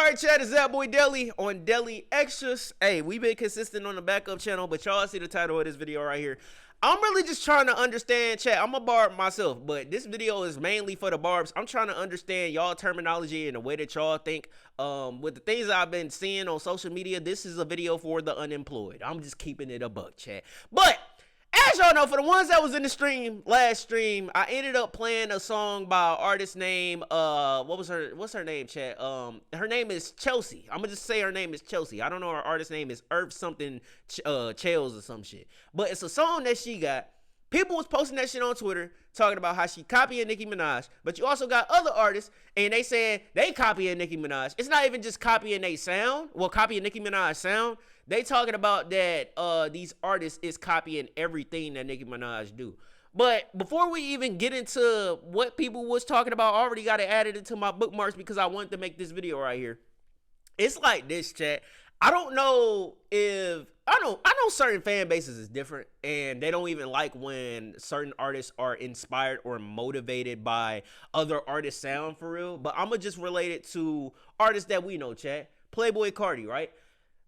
All right, chat, it's that boy Deli on Deli Extras. Hey, we've been consistent on the backup channel, but y'all see the title of this video right here. I'm really just trying to understand, chat. I'm a barb myself, but this video is mainly for the barbs. I'm trying to understand y'all terminology and the way that y'all think. With the things I've been seeing on social media, this is a video for the unemployed. I'm just keeping it a buck, chat. But as y'all know, for the ones that was in the stream, last stream, I ended up playing a song by an artist named, what's her name, chat? Her name is Chelsea. I'm gonna just say her name is Chelsea. I don't know, her artist name is Earth something, Chels or some shit. But it's a song that she got. People was posting that shit on Twitter, talking about how she copying Nicki Minaj. But you also got other artists, and they saying they copying Nicki Minaj. It's not even just copying they sound, well, copying Nicki Minaj's sound. They talking about that these artists is copying everything that Nicki Minaj do. But before we even get into what people was talking about, I already got it added into my bookmarks because I wanted to make this video right here. It's like this, chat. I don't know if I know certain fan bases is different, and they don't even like when certain artists are inspired or motivated by other artists' sound for real. But I'm gonna just relate it to artists that we know, chat. Playboy Carti, right?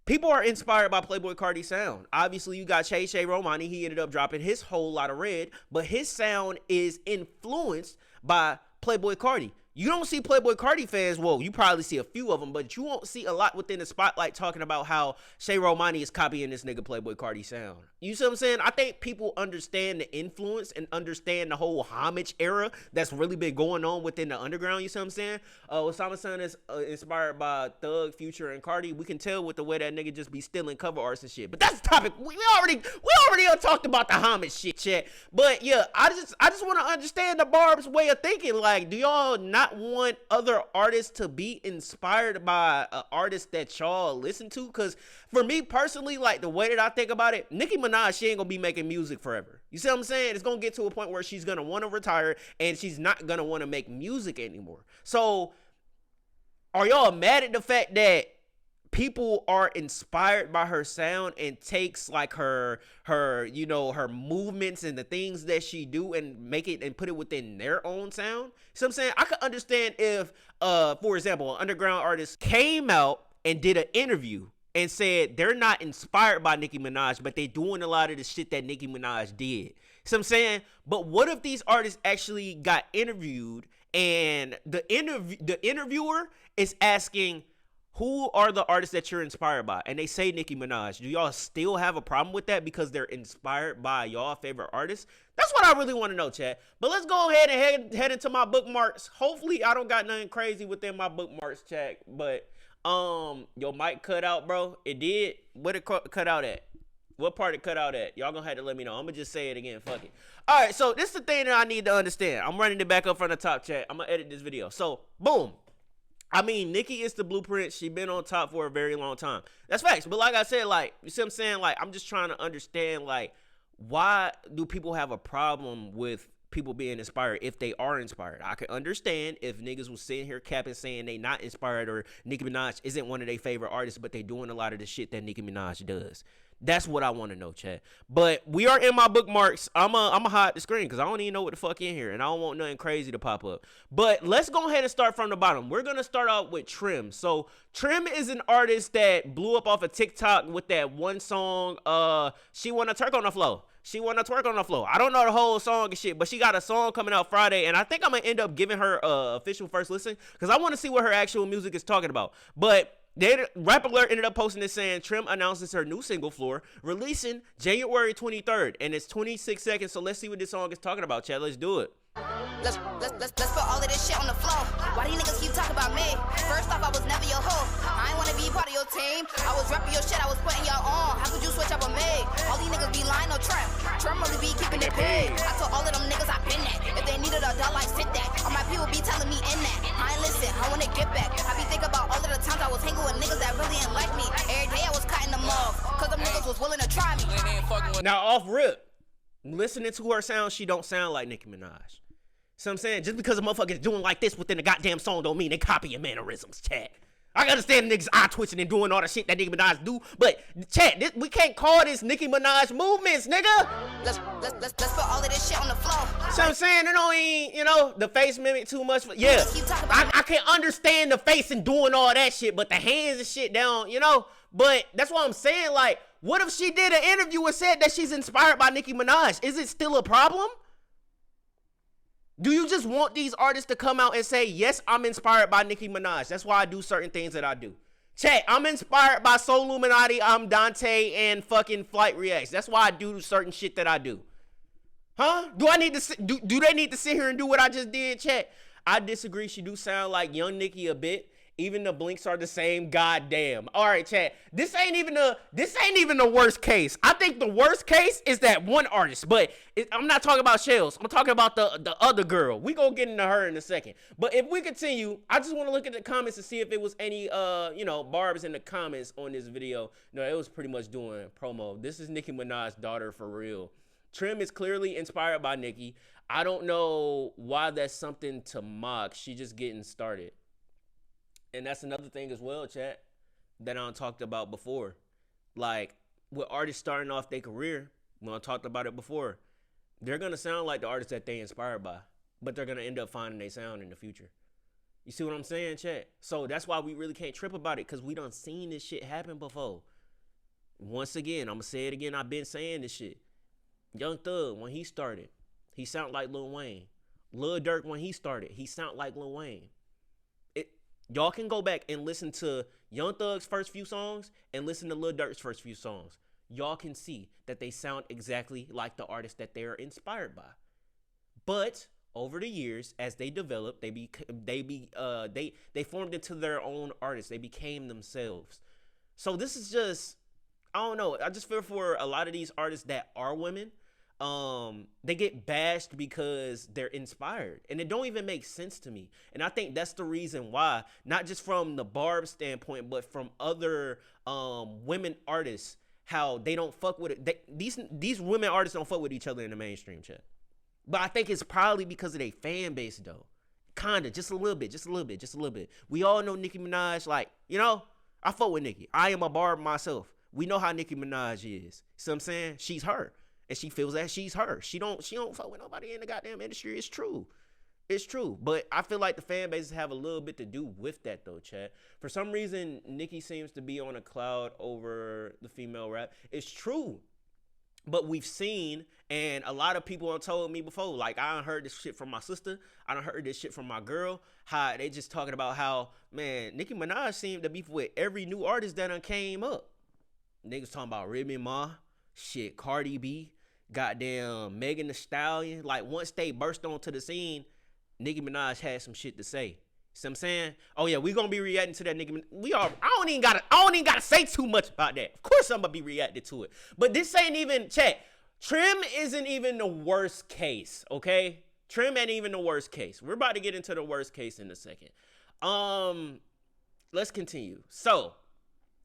People are inspired by Playboy Carti's sound. Obviously, you got Shay Romani. He ended up dropping his whole lot of red, but his sound is influenced by Playboy Carti. You don't see Playboy Carti fans, well, you probably see a few of them, but you won't see a lot within the spotlight talking about how Shay Romani is copying this nigga Playboy Carti sound. You see what I'm saying? I think people understand the influence and understand the whole homage era that's really been going on within the underground. You see what I'm saying? Osama Son is inspired by Thug, Future, and Carti. We can tell with the way that nigga just be stealing cover arts and shit. But that's the topic. We already talked about the homage shit, chat. But yeah, I just want to understand the Barb's way of thinking. Like, do y'all not want other artists to be inspired by an artist that y'all listen to? Because for me personally, like, the way that I think about it, Nicki Minaj, she ain't gonna be making music forever. You see what I'm saying? It's gonna get to a point where she's gonna want to retire and she's not gonna want to make music anymore. So are y'all mad at the fact that people are inspired by her sound and takes like her you know, her movements and the things that she do and make it and put it within their own sound? So I'm saying, I could understand if for example, an underground artist came out and did an interview and said they're not inspired by Nicki Minaj, but they doing a lot of the shit that Nicki Minaj did. So I'm saying, but what if these artists actually got interviewed and the interviewer is asking, who are the artists that you're inspired by? And they say Nicki Minaj. Do y'all still have a problem with that because they're inspired by y'all favorite artists? That's what I really want to know, chat. But let's go ahead and head into my bookmarks. Hopefully I don't got nothing crazy within my bookmarks, chat. But your mic cut out, bro. It did. What it cut out at? What part it cut out at? Y'all gonna have to let me know. I'm gonna just say it again. Fuck it. All right, so this is the thing that I need to understand. I'm running it back up from the top, chat. I'm gonna edit this video. So, boom. I mean, Nicki is the blueprint. She been on top for a very long time. That's facts. But like I said, like, you see what I'm saying? Like, I'm just trying to understand, like, why do people have a problem with people being inspired if they are inspired? I can understand if niggas was sitting here capping saying they not inspired or Nicki Minaj isn't one of their favorite artists, but they doing a lot of the shit that Nicki Minaj does. That's what I want to know, chat. But we are in my bookmarks. I'm hide the screen because I don't even know what the fuck in here, and I don't want nothing crazy to pop up. But let's go ahead and start from the bottom. We're gonna start out with Trim. So Trim is an artist that blew up off of TikTok with that one song. She wanna twerk on the floor. She wanna twerk on the floor. I don't know the whole song and shit, but she got a song coming out Friday, and I think I'm gonna end up giving her official first listen because I want to see what her actual music is talking about. But Rap Alert ended up posting this saying Trim announces her new single Floor releasing January 23rd, and it's 26 seconds. So let's see what this song is talking about, chat. Let's do it. Let's put all of this shit on the floor. Why these niggas keep talking about me? First off, I was never your hoe. I ain't wanna be part of your team. I was rapping your shit, I was putting y'all on. How could you switch up on me? All these niggas be lying, no trap. Trim only be keeping it paid. I told all of them niggas I been that. If they needed a dollar, I sit that. All my people be telling me in that. I ain't listen, I wanna get back. I be thinking about all of the times I was hanging with niggas that really ain't like me. Every day I was cutting them off, cause them niggas was willing to try me. Now off rip, listening to her sound, she don't sound like Nicki Minaj. So I'm saying, just because a motherfucker is doing like this within the goddamn song don't mean they copying mannerisms, chat. I can understand niggas eye twitching and doing all the shit that Nicki Minaj do, but chat, we can't call this Nicki Minaj movements, nigga. Let's put all of this shit on the floor. So I'm saying, it don't even, you know, the face mimic too much. Yeah, I can understand the face and doing all that shit, but the hands and shit down, you know. But that's what I'm saying. Like, what if she did an interview and said that she's inspired by Nicki Minaj? Is it still a problem? Do you just want these artists to come out and say, yes, I'm inspired by Nicki Minaj? That's why I do certain things that I do. Chat, I'm inspired by Soul Illuminati, I'm Dante, and fucking Flight Reacts. That's why I do certain shit that I do. Huh? Do I need to do they need to sit here and do what I just did, chat? I disagree. She do sound like young Nicki a bit. Even the blinks are the same. Goddamn. All right, chat. This ain't even the worst case. I think the worst case is that one artist, but I'm not talking about Shells. I'm talking about the other girl. We gonna get into her in a second. But if we continue, I just want to look at the comments to see if it was any barbs in the comments on this video. No, it was pretty much doing promo. This is Nicki Minaj's daughter for real. Trim is clearly inspired by Nicki. I don't know why that's something to mock. She just getting started. And that's another thing as well, chat, that I talked about before. Like, with artists starting off their career, when I talked about it before, they're going to sound like the artists that they inspired by, but they're going to end up finding their sound in the future. You see what I'm saying, chat? So that's why we really can't trip about it, because we done seen this shit happen before. Once again, I'm going to say it again. I've been saying this shit. Young Thug, when he started, he sounded like Lil Wayne. Lil Durk, when he started, he sounded like Lil Wayne. Y'all can go back and listen to Young Thug's first few songs and listen to Lil Durk's first few songs. Y'all can see that they sound exactly like the artist that they are inspired by. But over the years, as they developed, they formed into their own artists. They became themselves. So this is just, I don't know. I just feel for a lot of these artists that are women, they get bashed because they're inspired, and it don't even make sense to me. And I think that's the reason why, not just from the Barb standpoint, but from other women artists, how they don't fuck with it. These women artists don't fuck with each other in the mainstream, chat. But I think it's probably because of their fan base, though. Kinda, just a little bit. We all know Nicki Minaj, like, you know, I fuck with Nicki. I am a Barb myself. We know how Nicki Minaj is. See what I'm saying? She's her. And she feels that she's her. She don't fuck with nobody in the goddamn industry. It's true. It's true. But I feel like the fan bases have a little bit to do with that, though, chat. For some reason, Nicki seems to be on a cloud over the female rap. It's true. But we've seen, and a lot of people have told me before, like, I done heard this shit from my sister. I done heard this shit from my girl. How they just talking about how, man, Nicki Minaj seemed to beef with every new artist that done came up. Niggas talking about Remy Ma. Shit, Cardi B, goddamn Megan Thee Stallion. Like, once they burst onto the scene, Nicki Minaj had some shit to say. See what I'm saying? Oh yeah, we gonna be reacting to that Nicki Minaj. I don't even gotta say too much about that. Of course I'm gonna be reacting to it. But this ain't even, chat, Trim isn't even the worst case, okay? Trim ain't even the worst case. We're about to get into the worst case in a second. Let's continue. So,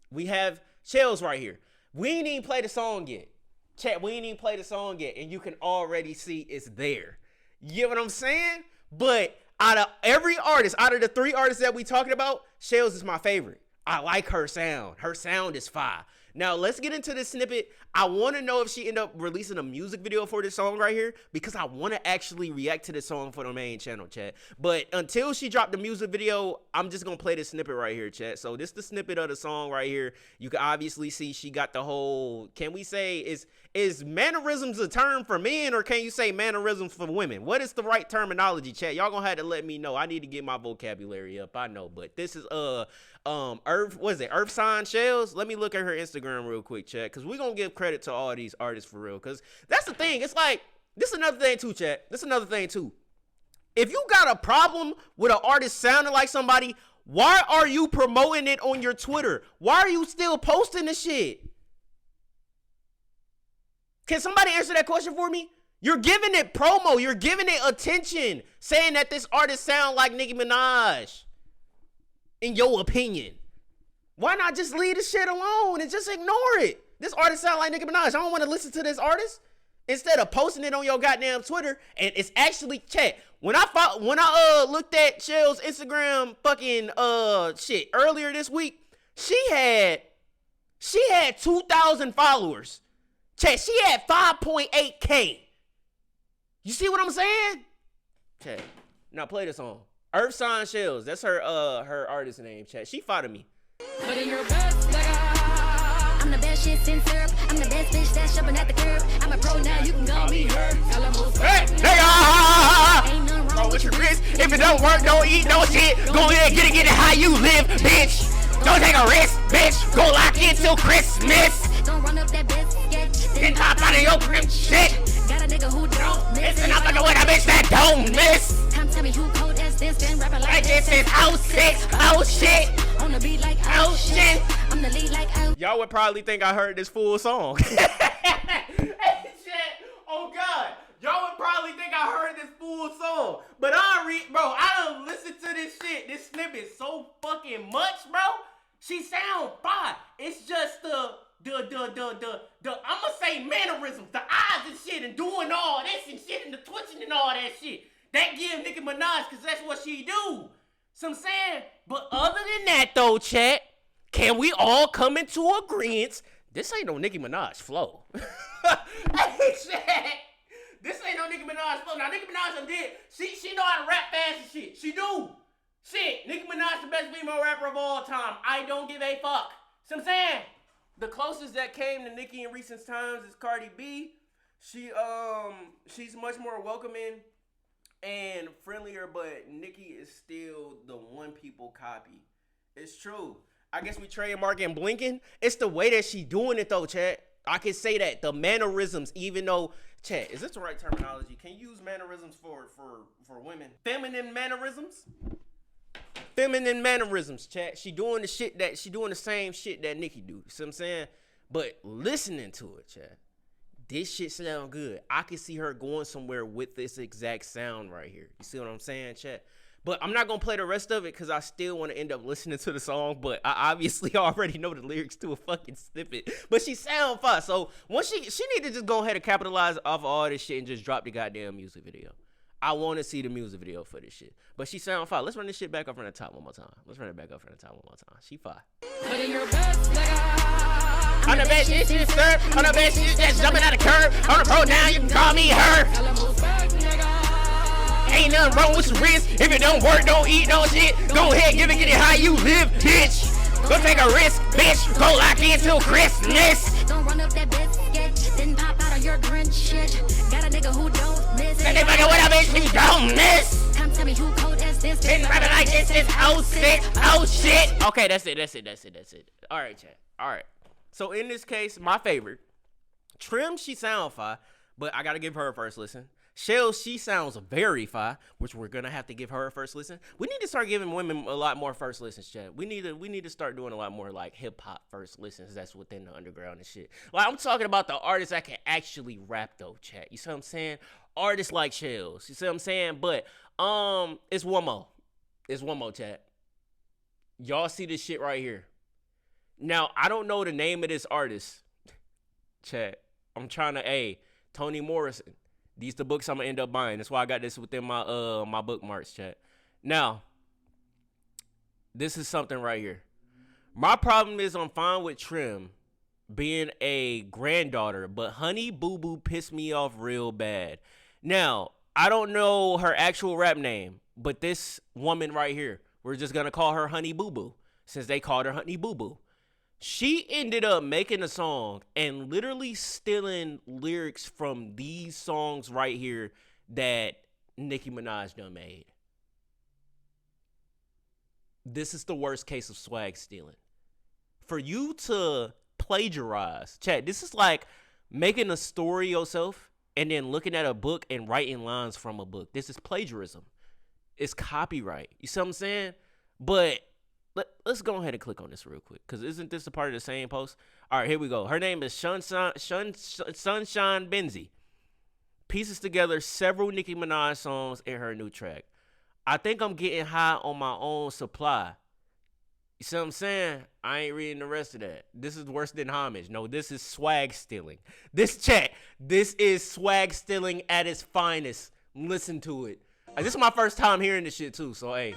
we have Shells right here. We ain't even play the song yet. Chat, we ain't even play the song yet, and you can already see it's there. You get what I'm saying? But out of every artist, out of the three artists that we talking about, Shells is my favorite. I like her sound. Her sound is fire. Now, let's get into this snippet. I want to know if she ended up releasing a music video for this song right here, because I want to actually react to this song for the main channel, chat. But until she dropped the music video, I'm just going to play this snippet right here, chat. So this is the snippet of the song right here. You can obviously see she got the whole, can we say, is mannerisms a term for men, or can you say mannerisms for women? What is the right terminology, chat? Y'all going to have to let me know. I need to get my vocabulary up. I know, but this is, Earth Sign Shells. Let me look at her Instagram real quick, chat, because we're gonna give credit to all these artists for real, because that's the thing. It's like, this is another thing too, chat. This is another thing too. If you got a problem with an artist sounding like somebody, why are you promoting it on your Twitter? Why are you still posting the shit? Can somebody answer that question for me? You're giving it promo, you're giving it attention, saying that this artist sound like Nicki Minaj. In your opinion, why not just leave the shit alone and just ignore it? This artist sound like Nicki Minaj. I don't want to listen to this artist. Instead of posting it on your goddamn Twitter, and it's actually, chat, when I looked at Shell's Instagram fucking shit earlier this week, she had 2,000 followers. Chat, she had 5.8K. You see what I'm saying? Chat. Now play the song. Earth Sign Shells. That's her artist name, chat. She fought me. But in your best, I'm the best shit in syrup. I'm the best bitch that's jumping at the curb. I'm a pro now, you can call me her. Hey, nigga! Ain't nothing wrong with Your wrist. If it don't work, don't eat no shit. Go ahead, get it how you live, bitch. Don't take a risk, bitch. Go lock in till Christmas. Don't run up that biscuit. Then hop out of your crib, shit. Got a nigga who don't miss. And I'm fucking with a bitch that don't miss. Come tell me who cold as this. Been rapping like This is 06, oh shit. On the beat like Oh shit. I'm the lead like oh. Y'all would probably think I heard this full song. Hey, shit. Oh God. Y'all would probably think I heard this full song. But I don't listen to this shit. This snippet so fucking much, bro. She sound fine. It's just the I'ma say mannerisms, the eyes and shit, and doing all this and shit, and the twitching and all that shit. That give Nicki Minaj, cause that's what she do. So I'm saying, but other than that though, chat, can we all come into agreement? This ain't no Nicki Minaj flow. Hey, chat. This ain't no Nicki Minaj flow. Now Nicki Minaj done did. She know how to rap fast and shit. She do. Shit, Nicki Minaj the best female rapper of all time. I don't give a fuck. So I'm saying, the closest that came to Nicki in recent times is Cardi B. She's much more welcoming and friendlier, but Nicki is still the one people copy. It's true. I guess we trademarking blinking. It's the way that she doing it though, chat. I can say that the mannerisms, even though, chat, is this the right terminology? Can you use mannerisms for women? Feminine mannerisms. Feminine mannerisms, chat. She doing the same shit that Nicki do. You see what I'm saying? But listening to it, chat, this shit sound good. I can see her going somewhere with this exact sound right here. You see what I'm saying, chat? But I'm not gonna play the rest of it because I still want to end up listening to the song. But I obviously already know the lyrics to a fucking snippet. But she sound fine. So once she need to just go ahead and capitalize off of all this shit and just drop the goddamn music video. I want to see the music video for this shit. But she sound fire. Let's run this shit back up from the top one more time. She fire. But in your best, I'm the best shit in syrup. I'm the best shit that's jumping out of curb. I'm the pro now, you can call me her. Ain't nothing wrong with your wrist. If it don't work, don't eat no shit. Go ahead, get it how you live, bitch. Go take a risk, bitch. Go lock in till Christmas. Don't run up that biscuit. Then pop out of your Grinch shit. Got a nigga who don't miss. And they fucking with a bitch you don't miss. Come tell me who cold as this. Been rapping like this is 06, oh shit. Okay, that's it. All right, chat. All right. So in this case, my favorite, Trim, she sound fire, but I gotta give her a first listen. Shell, she sounds very fire, which we're gonna have to give her a first listen. We need to start giving women a lot more first listens, chat. We need to start doing a lot more like hip hop first listens that's within the underground and shit. Like I'm talking about the artists that can actually rap though, chat. You see what I'm saying? Artists like Shells. You see what I'm saying? But it's one more. It's one more, chat. Y'all see this shit right here. Now, I don't know the name of this artist. Chat. I'm trying to Toni Morrison. These the books I'm gonna end up buying. That's why I got this within my my bookmarks, chat. Now, this is something right here. My problem is I'm fine with Trim being a granddaughter, but Honey Boo Boo pissed me off real bad. Now, I don't know her actual rap name, but this woman right here, we're just gonna call her Honey Boo Boo since they called her Honey Boo Boo. She ended up making a song and literally stealing lyrics from these songs right here that Nicki Minaj done made. This is the worst case of swag stealing. For you to plagiarize, chat, this is like making a story yourself and then looking at a book and writing lines from a book. This is plagiarism. It's copyright. You see what I'm saying? But let's go ahead and click on this real quick, because isn't this a part of the same post? All right, here we go. Her name is Sunshine Benzie. Pieces together several Nicki Minaj songs in her new track. I think I'm getting high on my own supply. You see what I'm saying? I ain't reading the rest of that. This is worse than homage. No, this is swag stealing. This is swag stealing at its finest. Listen to it. Like, this is my first time hearing this shit too. So hey.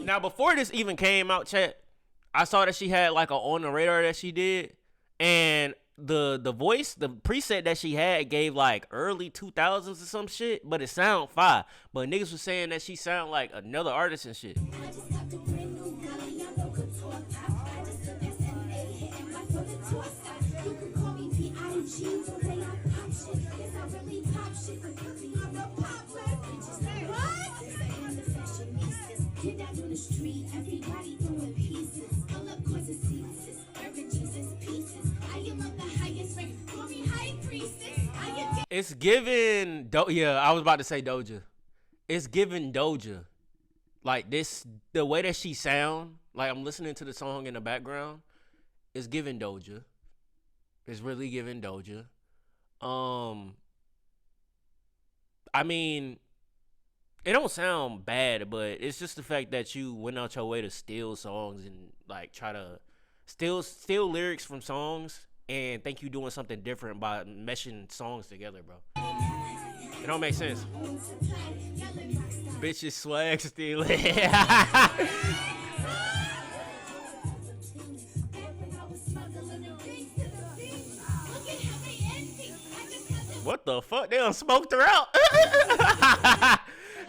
Now, before this even came out, chat, I saw that she had like a on the radar that she did, and the voice, the preset that she had gave like early 2000s or some shit, but it sound fire. But niggas was saying that she sound like another artist and shit. It's giving yeah, I was about to say Doja. It's giving Doja. Like this, the way that she sound, like I'm listening to the song in the background, it's giving Doja. It's really giving Doja. I mean, it don't sound bad, but it's just the fact that you went out your way to steal songs and like try to steal lyrics from songs and think you doing something different by meshing songs together, bro. It don't make sense. Bitches swag stealing. What the fuck? They done smoked her out.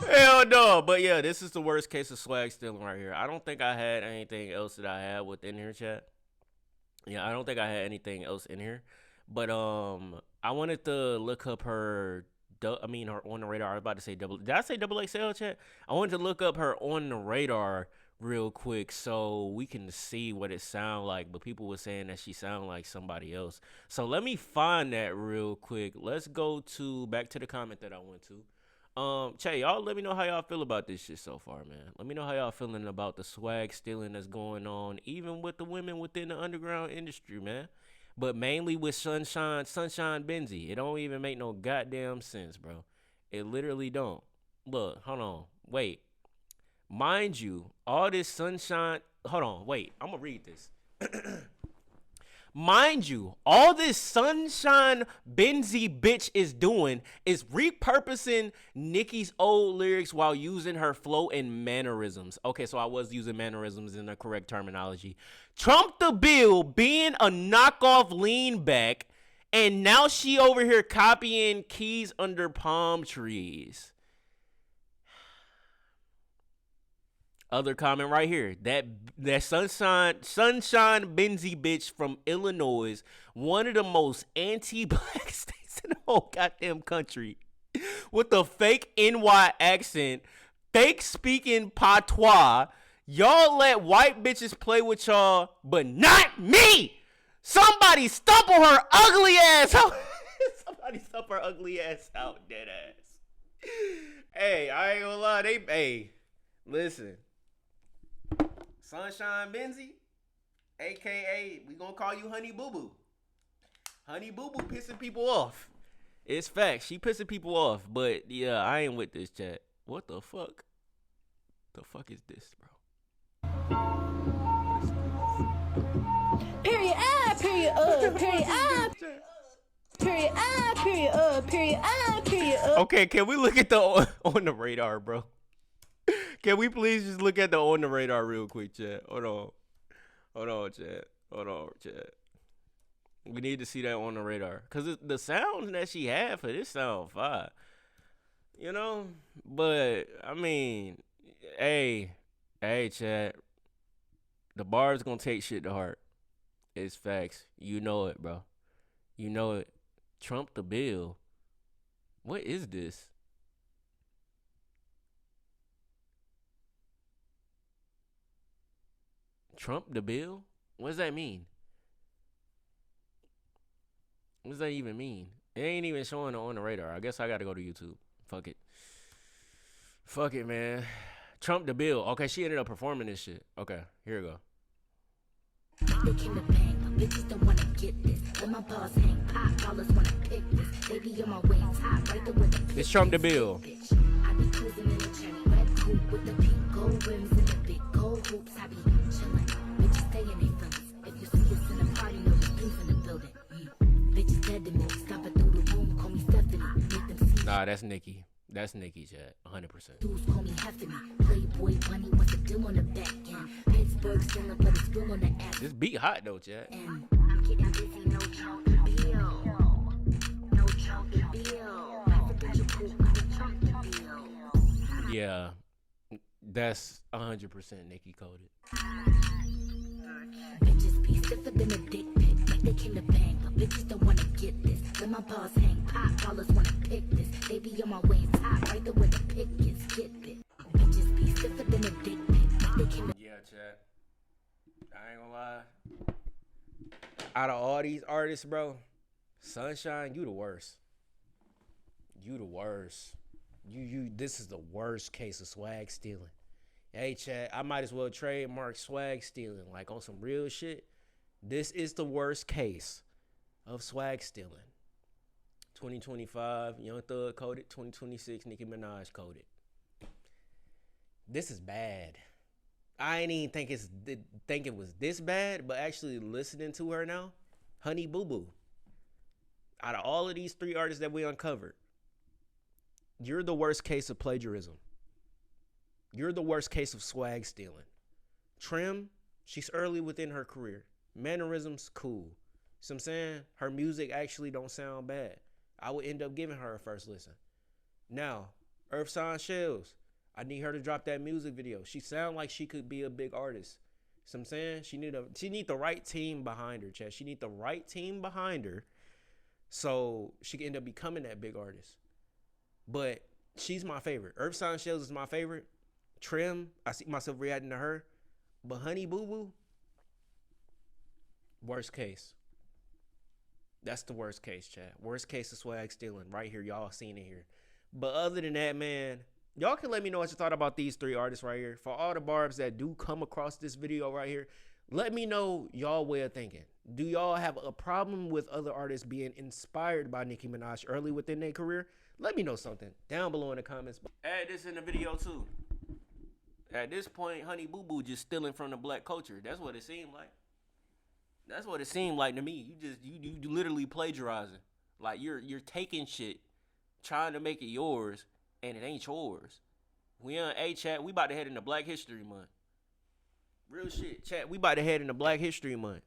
Hell no. But yeah, this is the worst case of swag stealing right here. I don't think I had anything else that I had within here, chat. Yeah, I don't think I had anything else in here. But I wanted to look up her her on the radar. I was about to say double. Did I say double XL, chat? I wanted to look up her on the radar real quick so we can see what it sound like. But people were saying that she sound like somebody else. So let me find that real quick. Let's go back to the comment that I went to. Che, y'all let me know how y'all feel about this shit so far, man. Let me know how y'all feeling about the swag stealing that's going on, even with the women within the underground industry, man. But mainly with Sunshine Benzie. It don't even make no goddamn sense, bro. It literally don't. Look, hold on. Wait. Mind you, all this Sunshine... Hold on, wait. I'm gonna read this. Mind you, all this Sunshine Benzie bitch is doing is repurposing Nicki's old lyrics while using her flow and mannerisms. Okay, so I was using mannerisms in the correct terminology. Trump the bill being a knockoff lean back, and now she over here copying Keys Under Palm Trees. Other comment right here. That Sunshine Benzie bitch from Illinois, one of the most anti-black states in the whole goddamn country, with a fake NY accent, fake speaking patois. Y'all let white bitches play with y'all, but not me. Somebody stumble her ugly ass out. Somebody stump her ugly ass out, dead ass. Hey, I ain't gonna lie. Hey, listen. Sunshine Benzie, a.k.a. we gonna call you Honey Boo Boo. Honey Boo Boo pissing people off. It's facts. She pissing people off. But, yeah, I ain't with this, chat. What the fuck? The fuck is this, bro? Period I, period period I. Period I, period period I, period Okay, can we look at the on the radar, bro? Can we please just look at the on the radar real quick, chat? Hold on, chat. We need to see that on the radar. Because the sounds that she had for this sound fire. You know? But, I mean, hey, chat. The bar's going to take shit to heart. It's facts. You know it, bro. You know it. Trump the bill. What is this? Trump the bill? What does that mean? What does that even mean? It ain't even showing on the radar. I guess I gotta go to YouTube. Fuck it, man. Trump the bill. Okay, she ended up performing this shit. Okay, here we go. They came to bang, but bitches don't wanna get this. Let my balls hang, pop, ballers wanna pick this. Baby on my way, top, right there with the It's Trump the bill. I be cruising in the cherry red coupe with the pink gold rims and the big gold hoops. I be chillin', bitches stay in they feelings. If you see us in the party, know the beef in the building. Bitches dead to me, stomping through the room, call me Stephanie. Make them see. Nah, that's Nicki. That's Nicki, chat. 100%. Dudes call me Heffany. Playboy bunny wants a deal on the back end. Pittsburgh still up, but it's still on the ass. This beat hot though, chat. And I'm getting busy, no joke, bill. No joke, bill. Presidential poop, no joke, bill. Yeah, that's 100% Nicki coded. Bitches be stiffer than a dick pic, like they came to bang, but bitches don't wanna get this. Let my balls hang, pop, ballers wanna pick this. They be on my way, top, right there where the pick is, get it. Bitches be stiffer than a dick pic, like they came to. Yeah, chat. I ain't gonna lie. Out of all these artists, bro, Sunshine, you the worst. You the worst. This is the worst case of swag stealing. Hey, chat, I might as well trademark swag stealing, like on some real shit. This is the worst case of swag stealing. 2025, Young Thug coded. 2026, Nicki Minaj coded. This is bad. I ain't even think it was this bad, but actually listening to her now, Honey Boo Boo. Out of all of these three artists that we uncovered, you're the worst case of plagiarism. You're the worst case of swag stealing. Trim, she's early within her career. Mannerisms, cool. So I'm saying her music actually don't sound bad. I would end up giving her a first listen. Now, Earth Sign Shells, I need her to drop that music video. She sound like she could be a big artist. So I'm saying she need the right team behind her, Chad. She need the right team behind her so she can end up becoming that big artist. But she's my favorite. Earth Sign Shells is my favorite. Trim, I see myself reacting to her. But Honey Boo Boo, worst case. That's the worst case, chat. Worst case of swag stealing right here. Y'all seen it here. But other than that, man, y'all can let me know what you thought about these three artists right here. For all the barbs that do come across this video right here, let me know y'all way of thinking. Do y'all have a problem with other artists being inspired by Nicki Minaj early within their career? Let me know something down below in the comments. Add this in the video too. At this point, Honey Boo Boo just stealing from the black culture. That's what it seemed like. That's what it seemed like to me. You literally plagiarizing. Like you're taking shit, trying to make it yours, and it ain't yours. We on chat. We about to head into Black History Month. Real shit, chat. We about to head into Black History Month.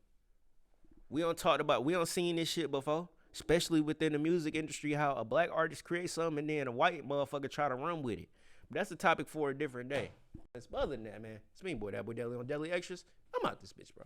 We don't seen this shit before, especially within the music industry. How a black artist creates something and then a white motherfucker try to run with it. But that's a topic for a different day. Other than that, man, it's me, boy, that boy Deli on Deli Extras. I'm out this bitch, bro.